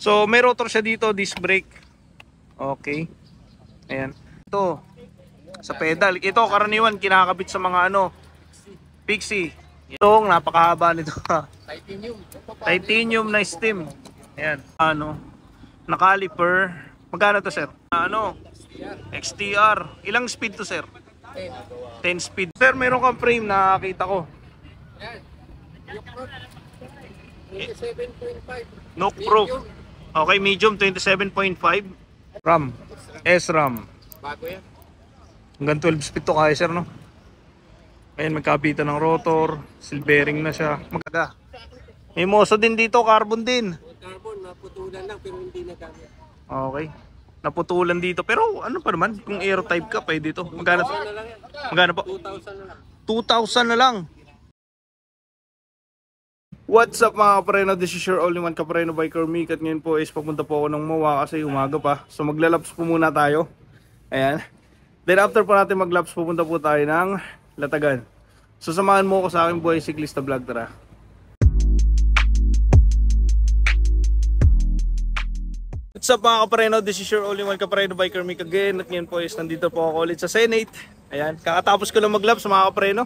So may rotor siya dito, disc brake. Okay. Ayan. Ito sa pedal. Ito karaniwan kinakabit sa mga Pixie. Itong napakahaba nito. Titanium na stem. Ayan. Na caliper. Magkano to, sir? XTR. Ilang speed to, sir? 10 speed. Sir, meron kang frame na nakita ko. Yan. 27.5. Nook Pro. Okay, medium 27.5. RAM. SRAM. Bago yan. Hanggang 12 speed to kaya, sir, no? Ayan, magkapitan ng rotor. Seal bearing na siya. Magaga. May moso din dito, carbon din. Carbon, naputulan lang pero hindi nagamit. Okay. Naputulan dito. Pero ano pa naman, kung aero type ka, pwede ito. Magkano to? Magkano po? 2,000 na lang. 2,000 na lang. What's up mga kapreno? This is your only one kapreno biker Mick. At ngayon po is papunta po ako ng MOA kasi umaga pa. So maglalaps po muna tayo. Ayan. Then after po natin maglaps, pupunta po tayo ng Latagan. So samahan mo ko sa aking buhay siklista vlog, tara. What's up mga kapreno? This is your only one kapreno biker Mick again. At ngayon po is nandito po ako ulit sa Senate. Ayan. Kakatapos ko lang maglaps mga kapreno.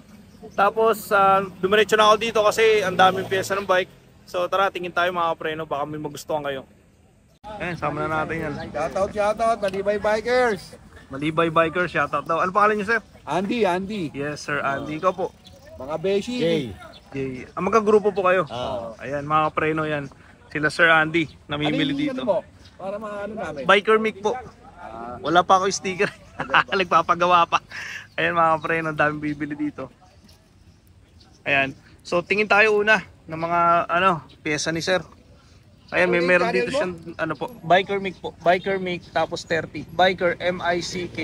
Tapos dumiretso na ako dito kasi ang daming pyesa ng bike. So tara, tingin tayo mga kapreno, baka may magustuhan kayo. Ayan, sama na natin yan. Shoutout, Malibay Bikers. Malibay Bikers, shoutout daw. Ano pangalan niyo, sir? Andy. Yes sir, Andy. Ikaw po? Mga Beshi. Jay. Magkagrupo po kayo? Ayan, mga kapreno yan. Sila Sir Andy, namimili dito. Mo? Para maano namin. Biker Mick po. Wala pa ako sticker. Nagpapagawa pa. Ayan mga kapreno, daming bibili dito. Ayan. So tingin tayo una ng mga pyesa ni sir. Ayan, meron dito siyang Biker Mick po. Biker Mick tapos 30. Biker MICK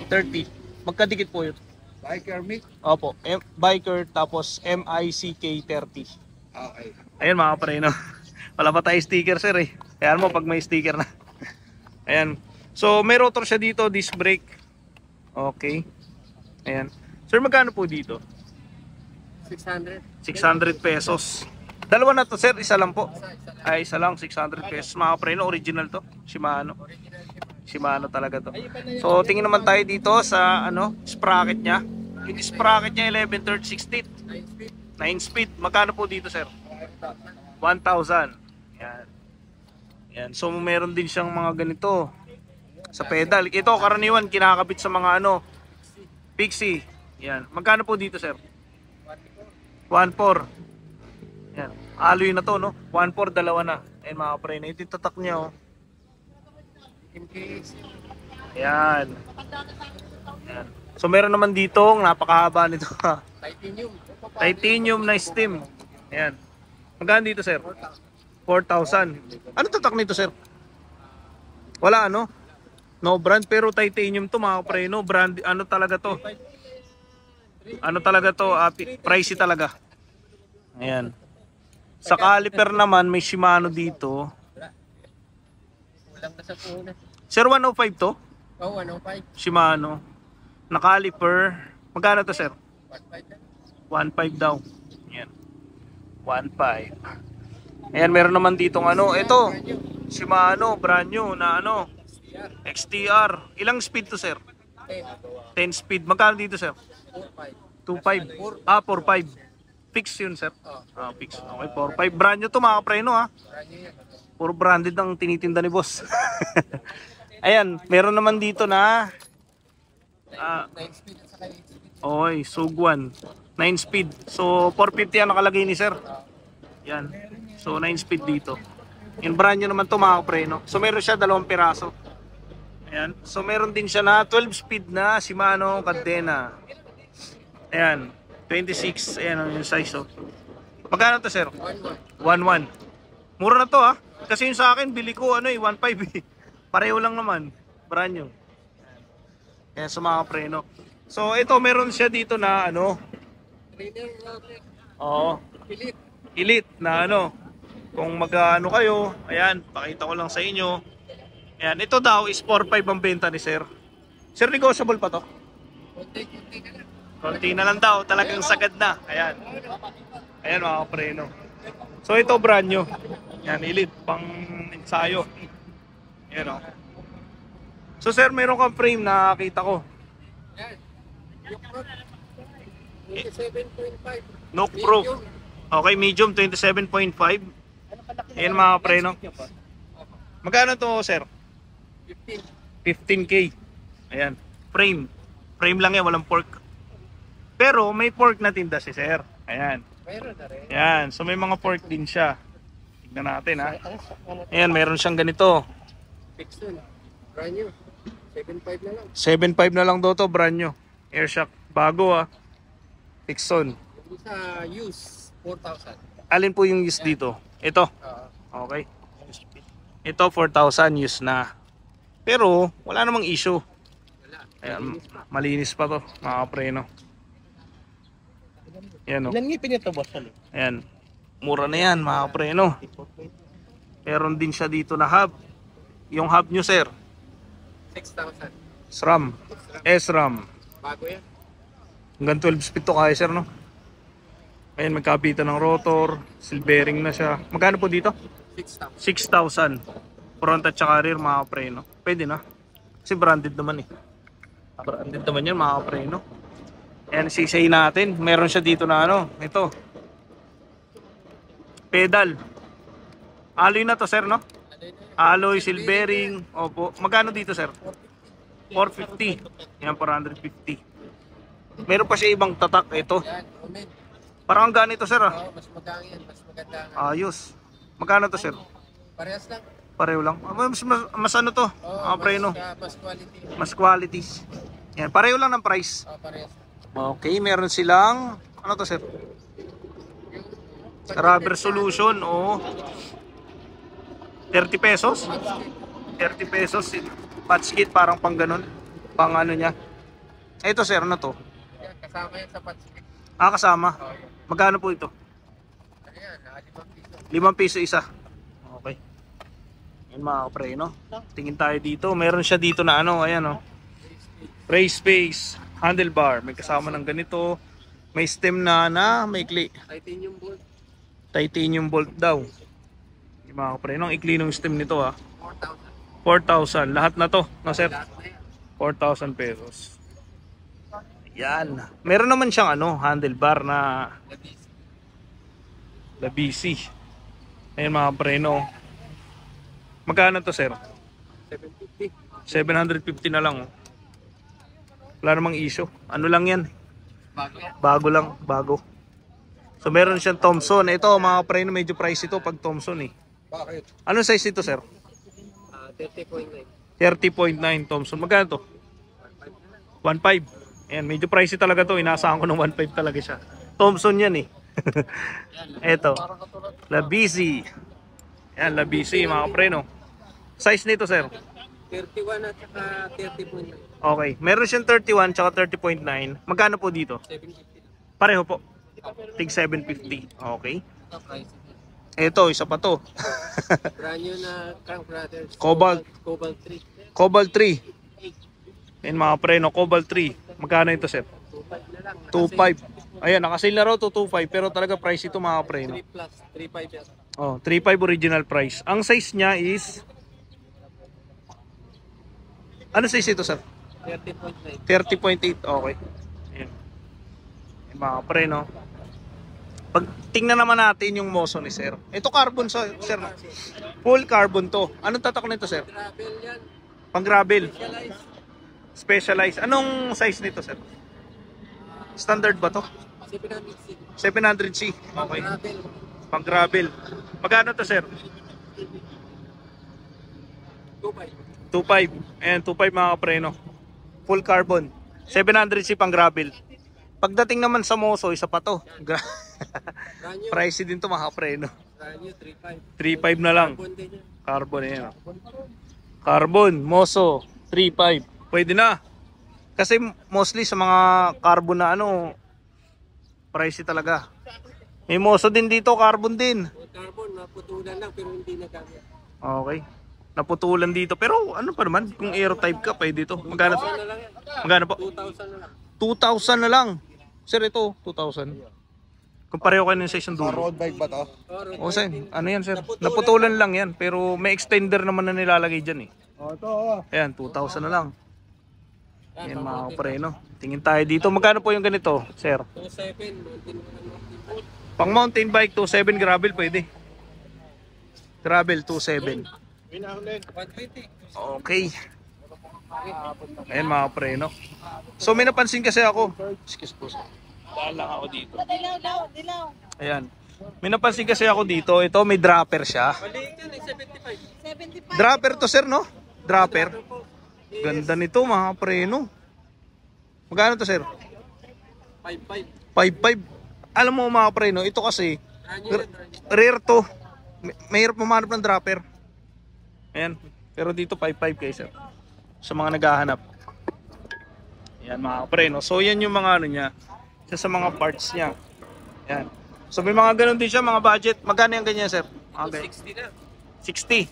30. Magkadikit po 'yun. Biker Mick. Opo, Biker tapos MICK 30. Okay. Ayan mga kapreno. Wala pa tayo sticker, sir eh. Ayan mo pag may sticker na. Ayan. So may rotor siya dito, disc brake. Okay. Ayan. Sir, magkano po dito? 600 pesos. Dalawa na to, sir, isa lang po. Ay, isa lang, 600 pesos. Mga kapreno, original to. Shimano. Shimano talaga to. So, tingin naman tayo dito sa sprocket niya. Yung sprocket niya 11/3/16. 9 speed. Magkano po dito, sir? 1,000. Yan. Yan. So, meron din siyang mga ganito sa pedal. Ito, karaniwan, kinakabit sa mga Pixie. Yan. Magkano po dito, sir? 1,400. Yan. Alloy na to, no? 1,400, dalawa na. Ayan mga kapreno. Ito yung tatak niya, oh. Ayan. Ayan. So meron naman dito, napakahaba nito. Titanium na stem. Ayan. Magkano dito, sir? 4,000. Ano tatak nito, sir? Wala, no brand, pero titanium to mga kapreno. Brand, talaga to? Pricey talaga. Ayan. Sa caliper naman, may Shimano dito. Walang nasa puhunan. Sir, 105 to? Oo, 105. Shimano. Na caliper. Magkano to, sir? 1.5 daw. Ayan. 1.5. Ayan, meron naman ditong ito. Shimano, brand new na XTR. Ilang speed to, sir? 10 speed. Magkano dito, sir? 2.5. 4.5. Fix yun, sir. Fix. Okay, 4.5. Brand new to mga kapreno, ha. Puro branded ang tinitinda ni boss. Ayan, meron naman dito na 9 speed at saka 8 speed. oy, Sugwan 9 speed. So 450 ang nakalagay ni sir. Yan. So 9 speed dito. Yung brand new naman to mga kapreno. So meron siya 2 piraso. Ayan. So meron din siya na 12 speed na Shimano Cadena. Ayan. 26, ayan yung size, oh. Magkano to, sir? 1.1. Mura na to, ha. Kasi yung sa akin, bili ko 1.5 eh. Pareho lang naman. Brand new. Ayan, sa mga preno. So ito, meron siya dito na Trainer oo, Elite na kung mag-ano kayo, ayan, pakita ko lang sa inyo. Ayan, ito daw is 4.5 ang benta ni sir. Sir, negotiable pa to? Konti na lang. Konti na lang daw, talagang sagad na. Ayan. Ayan mga kapreno. So ito brand new. Yan, elite, pang ensayo. Yan o. So sir, meron kang frame na nakita ko. Yan. Yung front, 27.5. Nook Pro. Okay, medium 27.5. Ayan mga preno. Magkano to sir? 15. 15K. Ayan. Frame. Frame lang yan, walang fork. Pero may fork na tinda si sir. Ayan. Meron na rin. Ayan. So may mga fork din siya. Tignan natin ha. Ayan, meron siyang ganito. Pixel. Brand new. 7.5 na lang. 7.5 na lang daw to, brand new. Airshock. Bago ha. Pixon. Yung sa use, 4,000. Alin po yung use dito? Ito. Okay. Ito 4,000 use na. Pero wala namang issue. Wala. Ayan, malinis pa to, mga preno. Ayan o. Ilan ngipin ito, boss? Ayan. Mura na yan, mga preno. Meron din siya dito na hub. Yung hub nyo, sir. 6,000. SRAM. SRAM. Bago yan. Hanggang 12 speed to kaya, sir, no? Ayan, magkapitan ng rotor. Silvering na siya. Magkano po dito? 6,000. 6,000. Front at saka rear, mga preno. Pwede na. Kasi branded naman eh. Branded naman yan, mga preno. Ayan, sisay natin. Meron siya dito na ano. Ito. Pedal. Alloy na to, sir, no? Alloy, silvering. Opo. Magkano dito, sir? 450. Yan, 450. Meron pa siya ibang tatak. Ito. Yan, comment. Parang ang ganito, sir, ah. Oo, mas magaan yan. Mas maganda. Ayos. Magkano to, sir? Parehas lang. Pareho lang. Mas ano to? Oo, Preno. mas quality. Mas qualities. Yan, pareho lang ng price. Oo, parehas. Okay, meron silang ano to, sir? Rubber solution o 30 pesos. 30 pesos patch kit, parang pang ganun. Pang ano niya. Ito, sir, ano to? Yan, kasama yan sa patchkit. Kasama. Oo, yan. Magkano po ito? Ano yan, 5 piso. 5 piso isa. Okay. Yan mga kapre, no? Tingin tayo dito. Meron siya dito na ano, ayan, no? Race space, handlebar. May kasama ng ganito. May stem na may Titanium bolt. titanium bolt daw. Yung mga kapre, no? Ang ikli ng stem nito, ha? 4,000. 4,000. Lahat na to, no, sir? Lahat na yan. 4,000 pesos. Yan. Meron naman siyang ano, handlebar na Labisi. Ayan mga preno. Magkano to, sir? 750. 750 na lang. Oh. Wala namang issue. Ano lang yan? Bago yan. Bago lang. Bago. So meron siyang Thompson. Ito mga preno, medyo price ito pag Thompson eh. Bakit? Anong size ito, sir? 30.9. 30.9 Thompson. Magkano to? 1.5. Ayan, medyo pricey talaga to. Inaasahan ko ng 1.5 talaga siya. Thompson yan eh. Ito. Labisi. Ayan, Labisi mga preno. Size nito, sir? 31 at saka 30.9. Okay. Meron siyang 31 tsaka 30.9. Magkano po dito? 750. Pareho po. Tig 750. Okay. Ito, price. Ito, isa pa to. Brand new na Crank Brothers. Cobalt. Cobalt 3. Cobalt 3. Ayan mga preno, Cobalt 3. Magkano ito, sir? 2.5 na lang. 2.5. Ayan, nakasale na raw to 2.5. Pero talaga price ito mga preno. 3 plus. 3.5 yan. Oh, 3.5 original price. Ang size niya is... Ano size ito, sir? 30.9. 30.8. Okay. Ayan. Ayan mga preno. Pag tingnan naman natin yung moso ni sir. Ito carbon, sir. Full carbon to. Anong tatak nito, sir? Gravel yan. Pang gravel. Specialized. Specialized. Anong size nito, sir? Standard ba to? 700C. 700C. Okay. Gravel. Pang gravel. Magkano to, sir? 2.5. 2.5. Ayan, 2.5 mga kapreno. Full carbon. 700C pang gravel. Pagdating naman sa moso, isa pa to. Brand new. Pricey din to mga kapreno. Brand new. 3.5. 3.5 na lang. Carbon din yan. Carbon, ayan. Carbon, moso, 3.5. Pwede na. Kasi mostly sa mga carbon na ano, pricey talaga. May moso din dito, carbon din. Carbon, naputulan lang pero hindi nagamit. Okay. Naputulan dito. Pero ano pa naman, kung aero type ka, pwede ito. Magkano to? Ano lang yan? Magkano po? 2,000 na lang. 2,000 na lang. Sir, ito, 2,000. Kung pareho kayo ng sa isang dulo. Road bike ba to? O sir, ano yan sir? Naputulan lang yan, pero may extender naman na nilalagay dyan eh. Ito oh. Ayan, 2,000 na lang. Ayan mga kapreno. Tingin tayo dito. Magkano po yung ganito, sir? 27, Pang mountain bike, 2,700 gravel pwede. Gravel, 2,700. 120. Okay. Ayan mga kapreno. So may napansin kasi ako. Excuse po sir. Dahil lang ako dito. Dilaw. Ayan. May napansin kasi ako dito. Ito may dropper siya. Maliit yan, 75. 75. Dropper to sir, no? Dropper. Ganda nito mga preno. Magkano to sir? 55. 5.5. Alam mo mga preno, ito kasi Brand rare to. Mahirap mamanap ng dropper. Ayan. Pero dito 5.5 kayo sir. Sa mga naghahanap. Ayan mga preno. So yan yung mga ano niya. Isa sa mga parts niya. Ayan. So may mga ganun din siya, mga budget. Magkano yung ganyan sir? Mga Ito, ganyan. 60 na. 60.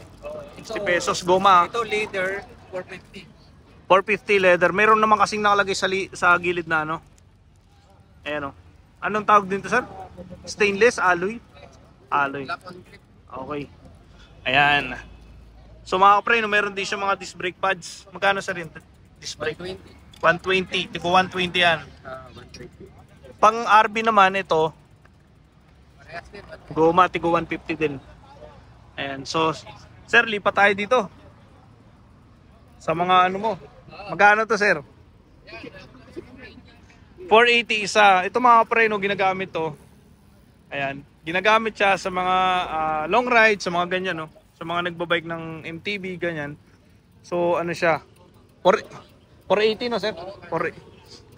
60 pesos goma. Ito, leader, 450. 450 leather. Meron naman kasing nakalagay sa gilid na ano. Ayan o. Anong tawag din to sir? Stainless, alloy? Alloy. Lock on clip. Okay. Ayan. So mga kapre, no, meron din siya mga disc brake pads. Magkano sir yun? Disc brake? 120. 120. Tipo 120 yan. 120. Pang RB naman ito, Parehas din. goma, tigo 150 din. Ayan. So, sir, lipat tayo dito. Sa mga ano mo. Magkano to sir? 480 isa. Ito mga kapre, no, ginagamit to. Ayan. Ginagamit siya sa mga long ride, sa mga ganyan, no? Sa mga nagbabike ng MTB, ganyan. So, ano siya? 480, no, sir?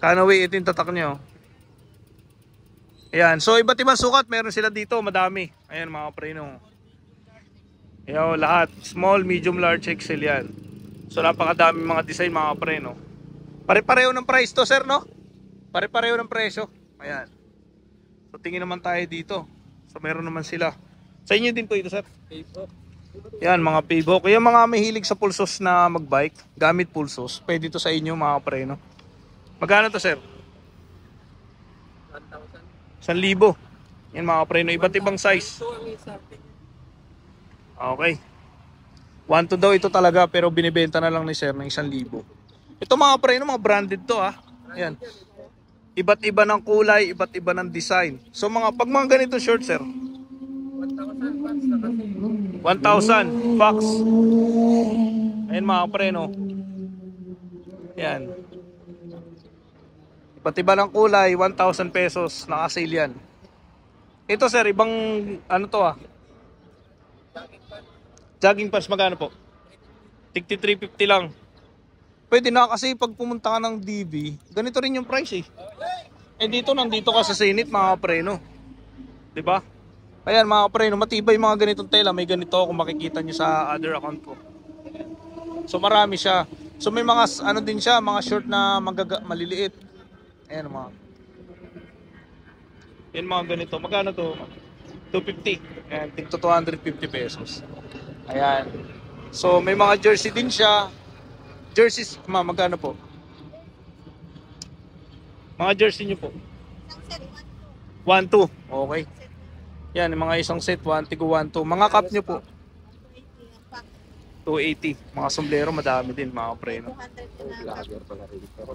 Canaway 18 tatak nyo. Ayan. So, iba't ibang sukat. Meron sila dito. Madami. Ayan, mga preno. Ayan, lahat. Small, medium, large, XL yan. So, napakadami mga design, mga preno. Pare-pareho ng price to, sir, no? Pare-pareho ng presyo. Ayan. So, tingin naman tayo dito. So, meron naman sila. Sa inyo din po ito, sir. Facebook. Yan, mga pivot. Kaya mga mahilig sa pulsos na magbike, gamit pulsos, pwede ito sa inyo, mga preno. Magkano to, sir? 1,000. 1,000. Yan, mga preno. Iba't ibang size. Ito ang isa. Okay. 1,200 daw ito talaga, pero binibenta na lang ni sir ng 1,000. Ito mga preno, mga branded to, ha. Yan. Iba't iba ng kulay, iba't iba ng design. So pag mga ganito short, sir, 1,000 bucks na kasi. 1,000 Fox. Ayan mga preno. Yan. Iba't iba ng kulay, 1,000 pesos. Naka-sale yan. Ito sir, ibang ano to ah. Jogging pants magkano po? Tigti 350 lang. Pwede na kasi pag pumunta ka ng DB, ganito rin yung price eh. Eh dito, nandito ka sa Zenith mga preno. 'Di ba? Ayan mga preno, matibay mga ganitong tela. May ganito kung makikita nyo sa other account ko. So marami siya. So may mga ano din siya, mga short na maliliit. Ayan mga. Yan mga ganito. Magkano to? 250. Ayan, tigto 250 pesos. Ayan. So may mga jersey din siya. Jerseys, magkano po? Mga jersey nyo po? 1-2. Okay. Yan, mga isang set, 1-2. Mga cup nyo po? 280. Mga sombrero, madami din, mga preno.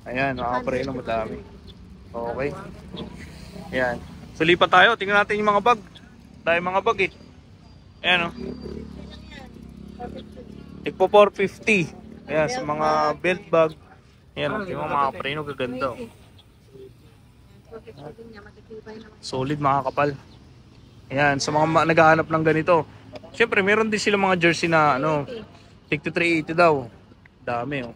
Ayan, mga preno, madami. Okay. Ayan. So, lipat tayo. Tingnan natin yung mga bag. Dahil mga bag eh. Ayan o. Tigpo 450. Ayan, sa mga belt bag. Ayan, yung mga preno, gaganda o. Solid, mga kapal. Ayan, sa mga naghahanap ng ganito. Siyempre, meron din sila mga jersey na ano, tigto 380 daw. Dami oh.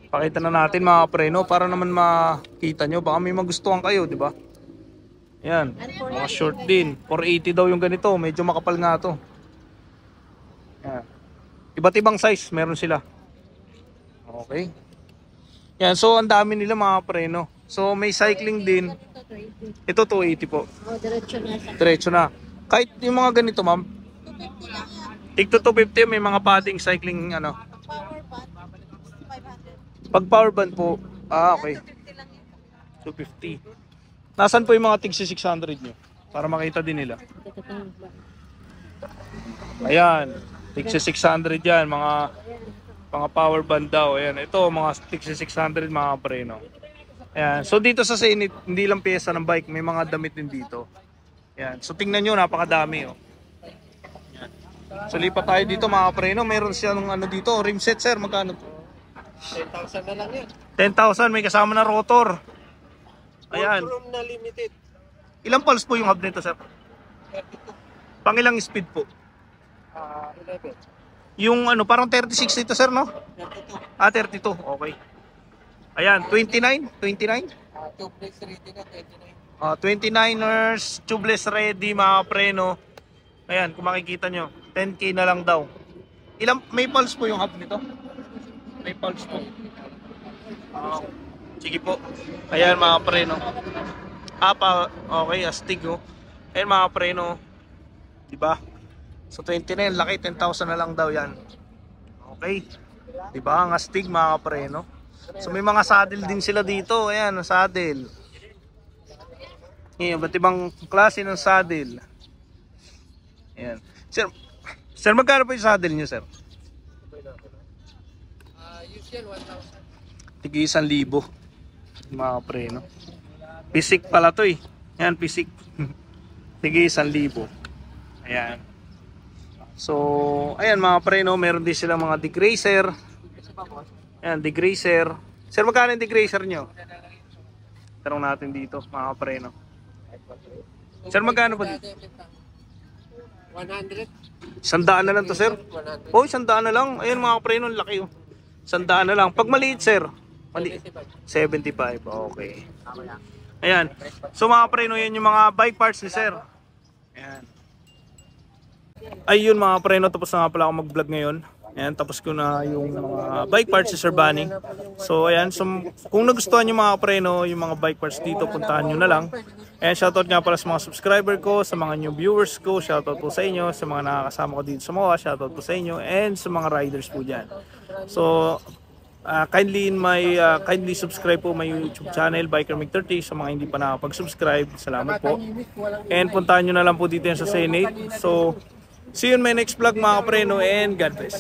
Pakita na natin mga preno para naman makita nyo. Baka may magustuhan kayo, di ba? Ayan, mga short din. 480 daw yung ganito. Medyo makapal nga to. Ayan. Iba't ibang size meron sila. Okay. Yan, so ang dami nila mga preno. So may cycling din. Ito 280 po. Oh, diretso na sa Diretso na. Kahit yung mga ganito, ma'am. 250 lang yan. Tigto 250 may mga padding cycling ano. Power band, 500. Pag power band po, okay. 250 lang yan. 250. Nasaan po yung mga tig 600 nyo? Para makita din nila. Ayan, tig 600 yan, mga power band daw. Ayan, ito mga tig 600 mga preno. Ayan, so dito sa Zenith, hindi lang pyesa ng bike, may mga damit din dito. Ayan, so tingnan nyo, napakadami oh. Ayan. So lipat tayo dito mga preno, meron siya ng ano dito, rim set sir, magkano to? 10,000 na lang yan. 10,000, may kasama na rotor. Ayan. Room na limited. Ilang pulse po yung hub nito, sir? 32. Pangilang speed po? 11. Yung ano, parang 36 dito, sir, no? 32. Ah, 32. Okay. Ayan, 29? 29? Tubeless ready na 29. 29ers, tubeless ready, mga preno. Ayan, kung makikita nyo, 10K na lang daw. May pulse po yung hub nito? May pulse po. Sige po. Ayan mga preno. Okay, astig oh. Ayan mga preno. Diba? So 29, laki, 10,000 na lang daw yan. Okay. Diba? Ang astig mga preno. So may mga saddle din sila dito. Ayan, saddle. Ayan, ba't ibang klase ng saddle? Ayan. Sir, magkano po yung saddle nyo, sir? Usual 1,000. Tigi 1,000. Mga preno. Pisik pala to eh. Ayan, pisik. Tigi 1,000. Ayan. So, ayan mga preno, meron din silang mga degrazer. Ayan, degrazer. Sir, magkano yung degrazer nyo? Tanong natin dito, mga preno. Sir, magkano po dito? 100. 100 na lang to, sir? 100. Oh, 100 na lang. Ayan mga preno, laki oh. 100 na lang. Pag maliit, sir? 75. Okay. Ayan. So mga preno, yan yung mga bike parts ni sir. Ayan. Ayun mga preno, tapos na nga pala ako mag-vlog ngayon. Ayan, tapos ko na yung mga bike parts si Sir Bunny. So ayan, so, kung nagustuhan yung mga preno, yung mga bike parts dito, puntahan nyo na lang. Ayan, shoutout nga pala sa mga subscriber ko, sa mga new viewers ko, shoutout po sa inyo, sa mga nakakasama ko dito sa MOA, shoutout po sa inyo, and sa mga riders po dyan. So, kindly subscribe po my YouTube channel Biker Mig 30 sa mga hindi pa nakapag-subscribe. Salamat po. And puntahan nyo na lang po dito yan sa Zenith. So see you in my next vlog mga preno, and God bless.